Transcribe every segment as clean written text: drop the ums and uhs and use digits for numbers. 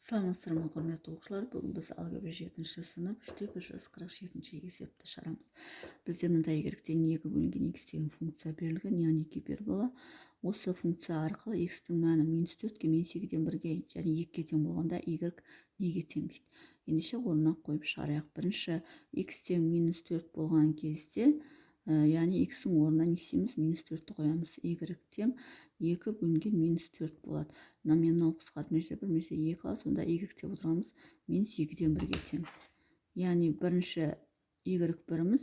Саламатсыздар ма, құрметті оқушылар. Бүгін біз алгебра 7-ші сынып 3/147 есепті шығарамыз. Бізде мындай y-тен 2 бөлінген x деген функция берілген, яғни гипербола. Осы функция арқылы x-тің мәні -4-ке -2-ден 1-ге және 2-ге тең болғанда y неге тең дейді. Ендеше орнына қойып шығарайық. Бірінші x тең -4 болған кезде, яғни x-ің орнына не істейміз? -4-ті қоямыз. Y тең 2 бөлінген -4 болады. Мынау қысқарып межеде 1 межеде 2 қалады, сонда y деп отырғанымыз -2-ден 1-ге тең. Яғни бірінші y1-іміз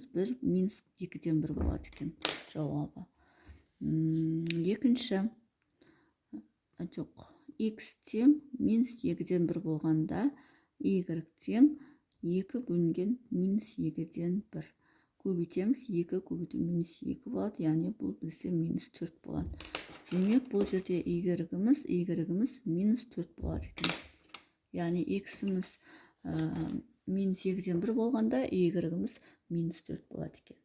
2-ден 1 болады екен жауабы. Екінші x тең -2-ден 1 болғанда y тең 2 бөлінген -2-ден 1. Көбейтеміз, 2 көбейту -2 болады, яғни бұл бізде -4 болады. Демек, бұл жерде y-іміз -4 болады екен. Яғни x-іміз -2-ден 1 болғанда y-іміз -4 болады екен.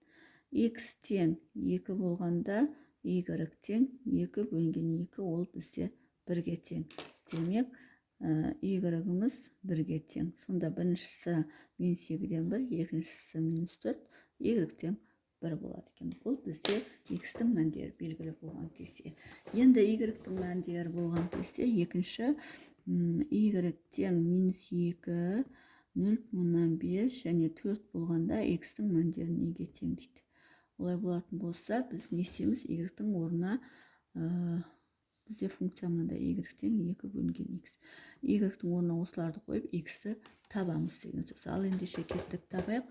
x тең 2 болғанда y тең 2 бөлінген 2, ол бізде 1-ге тең. Демек, y-іміз 1-ге тең. Сонда біріншісі -2-ден 1, екіншісі -4, y тең 1 болады екен. Бұл бізде x-тің мәндері белгілі болған кезде. Енді y-тің мәндері болған кезде екінші y тең -2, 0,5 және 4 болғанда x-тің мәндері неге тең дейді. Олай болатын болса, біз не істейміз? Y-тің орнына бізде функция мынандай y тең 2 бөлінген x. Y-тің орнына осыларды қойып x-ті табамыз деген сөз. Ал ендеше кеттік табайық.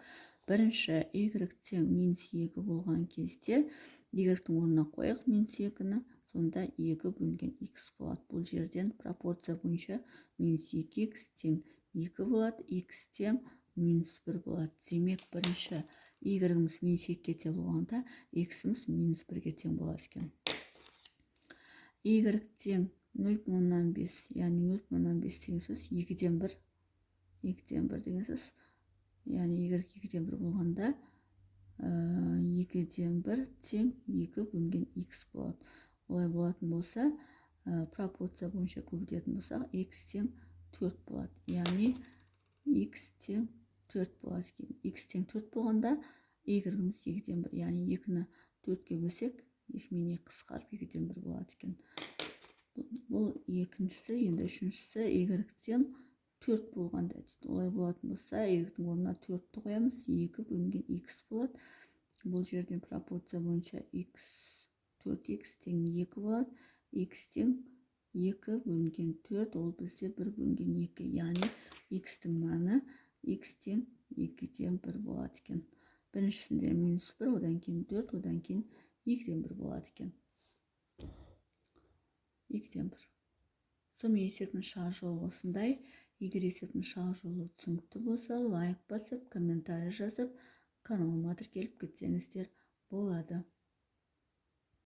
Бірінші y тең -2 болған кезде y-тің орнына қойық -2-ні, сонда 2 бөлінген x болады. Бұл жерден пропорция бойынша -2x тең 2 болады, x тең -1 болады. Демек, бірінші y-іміз -2-ге тең болғанда x-іміз -1-ге тең болады екен. Y тең 0,5, яғни 0,5 деген сөз 2-ден 1 деген сөз. Яғни y 2-ден 1 болғанда 2-ден 1 тең 2 бөлінген x болады. Олай болатын болса, пропорция бойынша көбейтетін болсақ, x тең 4 болады. Яғни x тең 4 болады екен. X тең 4 болғанда y-іміз 2-ден 1, яғни 2-ні 4-ке бөлсек, 2-мен 2 қысқарып 2-ден 1 болады екен. Бұл екіншісі. Енді үшіншісі y тең 4 болғанда дейді. Олай болатын болса, y-тің орнына 4-ті қоямыз, 2 бөлінген x болады. Бұл жерден пропорция бойынша 4x тең 2 болады. X тең 2 бөлінген 4, ол бізде 1 бөлінген 2. Яғни x-тің мәні x тең 2-ден 1 болады екен. Біріншісінде -1, одан кейін 4, одан кейін 2-ден 1 болады екен. 2-ден 1. Сом есебінің шығар жолы осындай. Егер есептің шығар жолы түсінікті болса, лайк басып, комментарий жазып, каналыма тіркеліп кетсеңіздер болады.